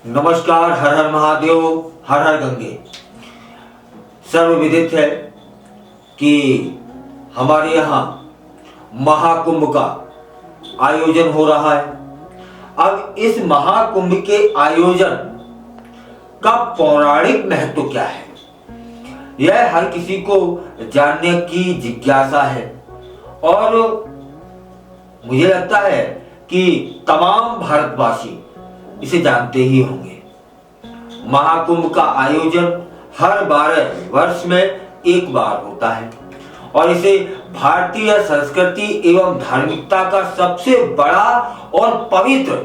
नमस्कार। हर हर महादेव, हर हर गंगे। सर्वविदित है कि हमारे यहाँ महाकुंभ का आयोजन हो रहा है। अब इस महाकुंभ के आयोजन का पौराणिक महत्व क्या है, यह हर किसी को जानने की जिज्ञासा है। और मुझे लगता है कि तमाम भारतवासी इसे जानते ही होंगे। महाकुंभ का आयोजन हर 12 वर्ष में एक बार होता है और इसे भारतीय संस्कृति एवं धार्मिकता का सबसे बड़ा और पवित्र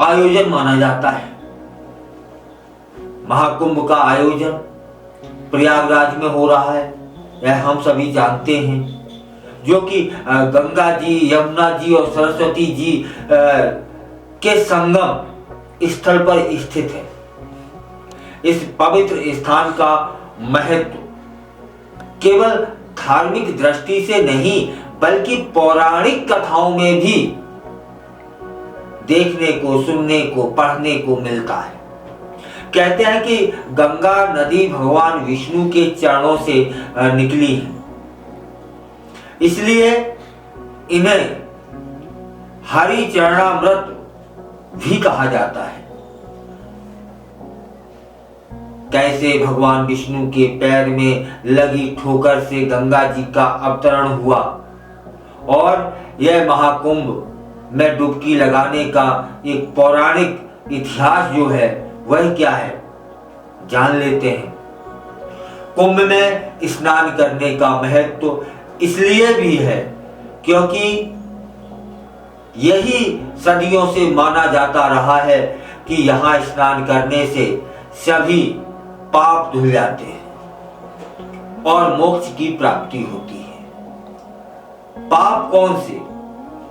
आयोजन माना जाता है। महाकुंभ का आयोजन प्रयागराज में हो रहा है, यह हम सभी जानते हैं, जो कि गंगा जी, यमुना जी और सरस्वती जी के संगम स्थल पर स्थित है। इस पवित्र स्थान का महत्व केवल धार्मिक दृष्टि से नहीं बल्कि पौराणिक कथाओं में भी देखने को, सुनने को, पढ़ने को मिलता है। कहते हैं कि गंगा नदी भगवान विष्णु के चरणों से निकली है, इसलिए इन्हें हरि चरणामृत भी कहा जाता है। कैसे भगवान विष्णु के पैर में लगी ठोकर से गंगा जी का अवतरण हुआ और यह महाकुंभ में डुबकी लगाने का एक पौराणिक इतिहास जो है वह क्या है, जान लेते हैं। कुंभ में स्नान करने का महत्व इसलिए भी है क्योंकि यही सदियों से माना जाता रहा है कि यहाँ स्नान करने से सभी पाप धुल जाते हैं और मोक्ष की प्राप्ति होती है। पाप कौन से?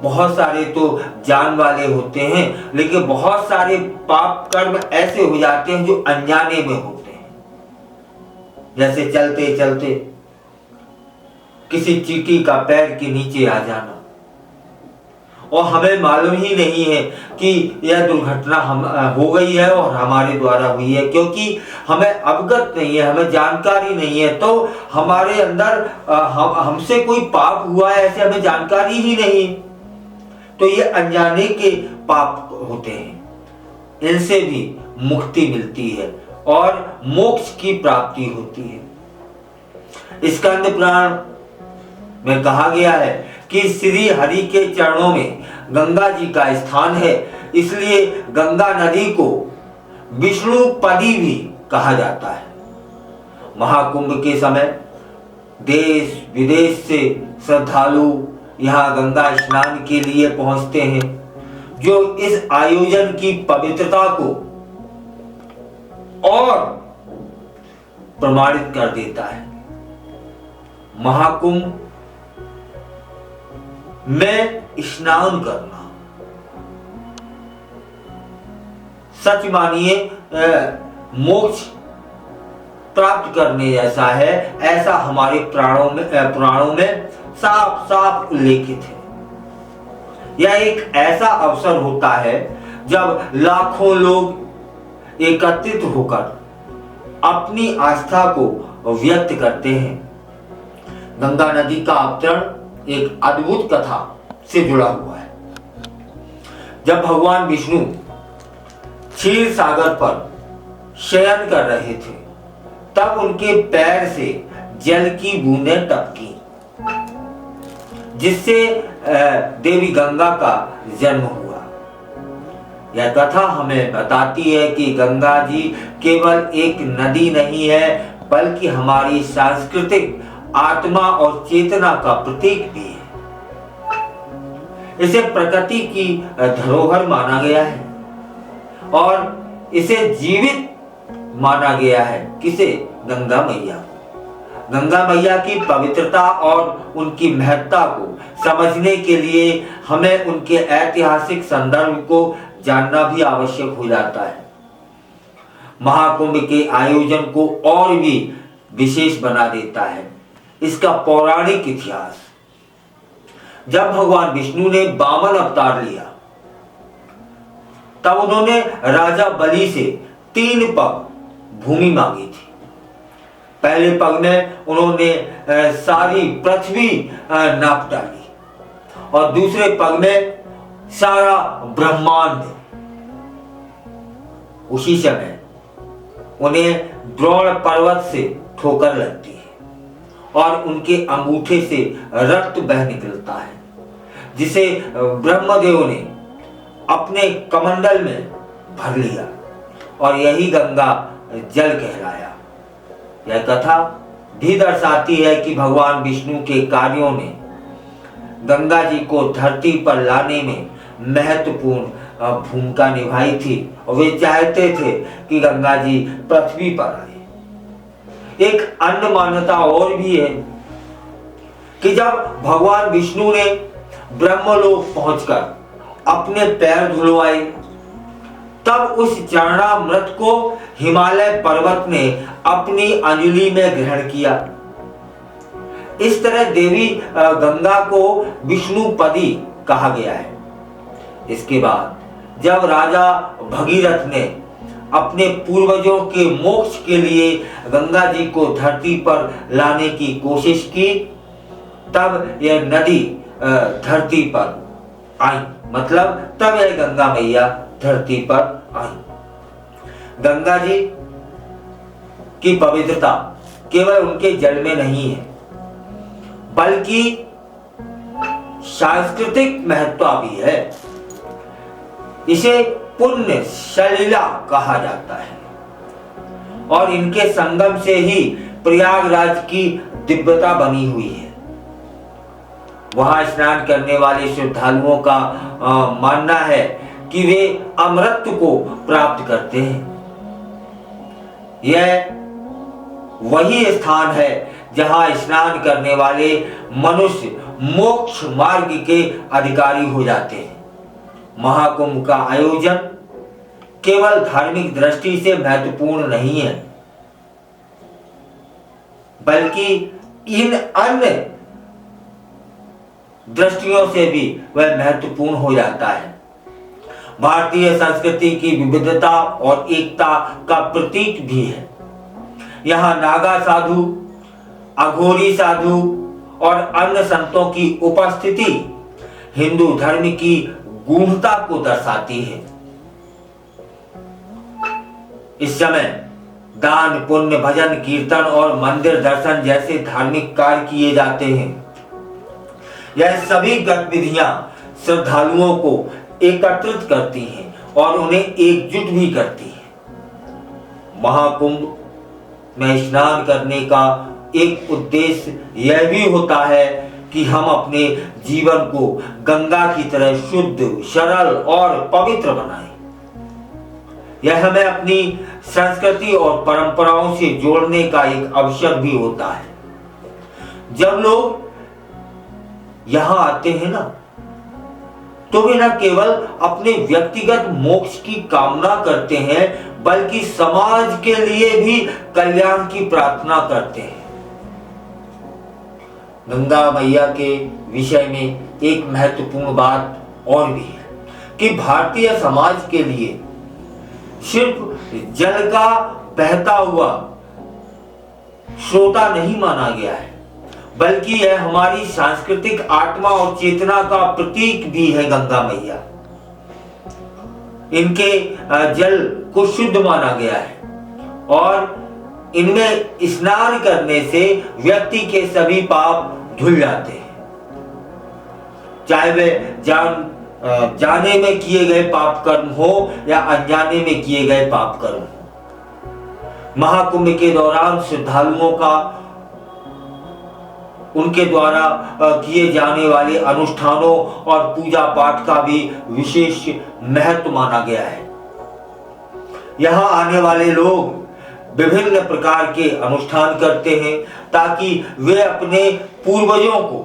बहुत सारे तो जान वाले होते हैं, लेकिन बहुत सारे पाप कर्म ऐसे हो जाते हैं जो अनजाने में होते हैं। जैसे चलते चलते किसी चींटी का पैर के नीचे आ जाना और हमें मालूम ही नहीं है कि यह दुर्घटना हो गई है और हमारे द्वारा हुई है, क्योंकि हमें अवगत नहीं है, हमें जानकारी नहीं है। तो हमारे अंदर हमसे कोई पाप हुआ है ऐसे हमें जानकारी ही नहीं, तो ये अनजाने के पाप होते हैं। इनसे भी मुक्ति मिलती है और मोक्ष की प्राप्ति होती है। स्कंद पुराण में कहा गया है कि श्री हरि के चरणों में गंगा जी का स्थान है, इसलिए गंगा नदी को विष्णुपदी भी कहा जाता है। महाकुंभ के समय देश विदेश से श्रद्धालु यहाँ गंगा स्नान के लिए पहुंचते हैं, जो इस आयोजन की पवित्रता को और प्रमाणित कर देता है। महाकुंभ में स्नान करना सच मानिए मोक्ष प्राप्त करने जैसा है, ऐसा हमारे पुराणों में साफ साफ उल्लेखित है। यह एक ऐसा अवसर होता है जब लाखों लोग एकत्रित होकर अपनी आस्था को व्यक्त करते हैं। गंगा नदी का अवतरण एक अद्भुत कथा से जुड़ा हुआ है। जब भगवान विष्णु क्षीर सागर पर शयन कर रहे थे, तब उनके पैर से जल की बूंदें टपकी, जिससे देवी गंगा का जन्म हुआ। यह कथा हमें बताती है कि गंगा जी केवल एक नदी नहीं है बल्कि हमारी सांस्कृतिक आत्मा और चेतना का प्रतीक भी है। इसे प्रकृति की धरोहर माना गया है और इसे जीवित माना गया है। किसे? गंगा मैया को। गंगा मैया की पवित्रता और उनकी महत्ता को समझने के लिए हमें उनके ऐतिहासिक संदर्भ को जानना भी आवश्यक हो जाता है। महाकुंभ के आयोजन को और भी विशेष बना देता है इसका पौराणिक इतिहास। जब भगवान विष्णु ने वामन अवतार लिया, तब उन्होंने राजा बलि से 3 पग भूमि मांगी थी। पहले पग में उन्होंने सारी पृथ्वी नाप डाली और दूसरे पग में सारा ब्रह्मांड। उसी समय उन्हें द्रोण पर्वत से ठोकर लगती है और उनके अंगूठे से रक्त बह निकलता है, जिसे ब्रह्मदेव ने अपने कमंडल में भर लिया और यही गंगा जल कहलाया। यह कथा भी दर्शाती है कि भगवान विष्णु के कार्यों ने गंगा जी को धरती पर लाने में महत्वपूर्ण भूमिका निभाई थी और वे चाहते थे कि गंगा जी पृथ्वी पर आए। एक अन्य मान्यता और भी है कि जब भगवान विष्णु ने ब्रह्मलोक पहुंचकर अपने पैर धुलवाए, तब उस चरणामृत को हिमालय पर्वत ने अपनी अंजलि में ग्रहण किया। इस तरह देवी गंगा को विष्णुपदी कहा गया है। इसके बाद जब राजा भगीरथ ने अपने पूर्वजों के मोक्ष के लिए गंगा जी को धरती पर लाने की कोशिश की, तब यह नदी धरती पर आई, मतलब तब यह गंगा मैया धरती पर आई। गंगा जी की पवित्रता केवल उनके जल में नहीं है, बल्कि सांस्कृतिक महत्व भी है। इसे पुण्य सलिला कहा जाता है और इनके संगम से ही प्रयागराज की दिव्यता बनी हुई है। वहां स्नान करने वाले श्रद्धालुओं का मानना है कि वे अमृत को प्राप्त करते हैं। यह वही स्थान है जहां स्नान करने वाले मनुष्य मोक्ष मार्ग के अधिकारी हो जाते हैं। महाकुंभ का आयोजन केवल धार्मिक दृष्टि से महत्वपूर्ण नहीं है, बल्कि इन अन्य दृष्टियों से भी वह महत्वपूर्ण हो जाता है। भारतीय संस्कृति की विविधता और एकता का प्रतीक भी है। यहाँ नागा साधु, अघोरी साधु और अन्य संतों की उपस्थिति हिंदू धर्म की गूढ़ता को दर्शाती है। इस समय दान, पुण्य, भजन, कीर्तन और मंदिर दर्शन जैसे धार्मिक कार्य किए जाते हैं। यह सभी गतिविधियां श्रद्धालुओं को एकत्रित करती हैं और उन्हें एकजुट भी करती हैं। महाकुंभ में स्नान करने का एक उद्देश्य यह भी होता है कि हम अपने जीवन को गंगा की तरह शुद्ध, सरल और पवित्र बनाएं। यह हमें अपनी संस्कृति और परंपराओं से जोड़ने का एक अवसर भी होता है। जब लोग यहां आते हैं ना, तो वे न केवल अपने व्यक्तिगत मोक्ष की कामना करते हैं, बल्कि समाज के लिए भी कल्याण की प्रार्थना करते हैं। गंगा मैया के विषय में एक महत्वपूर्ण बात और भी है कि भारतीय समाज के लिए सिर्फ जल का बहता हुआ श्रोता नहीं माना गया है, बल्कि यह हमारी सांस्कृतिक आत्मा और चेतना का प्रतीक भी है। गंगा मैया, इनके जल को शुद्ध माना गया है और इनमें स्नान करने से व्यक्ति के सभी पाप धुल जाते हैं, चाहे वे जाने में किए गए पाप कर्म हो या अनजाने में किए गए पाप कर्म हो। महाकुंभ के दौरान श्रद्धालुओं का उनके द्वारा किए जाने वाले अनुष्ठानों और पूजा पाठ का भी विशेष महत्व माना गया है। यहाँ आने वाले लोग विभिन्न प्रकार के अनुष्ठान करते हैं ताकि वे अपने पूर्वजों को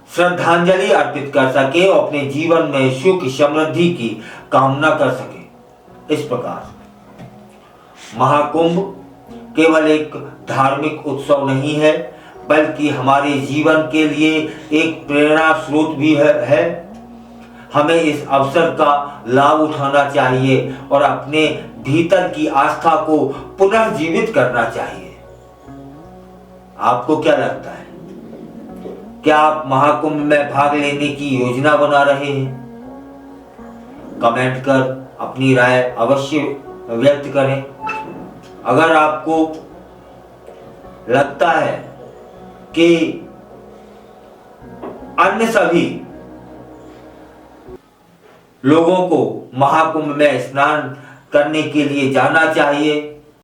श्रद्धांजलि अर्पित कर सके और अपने जीवन में सुख समृद्धि की कामना कर सके। इस प्रकार महाकुंभ केवल एक धार्मिक उत्सव नहीं है, बल्कि हमारे जीवन के लिए एक प्रेरणा स्रोत भी है। हमें इस अवसर का लाभ उठाना चाहिए और अपने भीतर की आस्था को पुनर्जीवित करना चाहिए। आपको क्या लगता है? क्या आप महाकुंभ में भाग लेने की योजना बना रहे हैं? कमेंट कर अपनी राय अवश्य व्यक्त करें। अगर आपको लगता है कि अन्य सभी लोगों को महाकुंभ में स्नान करने के लिए जाना चाहिए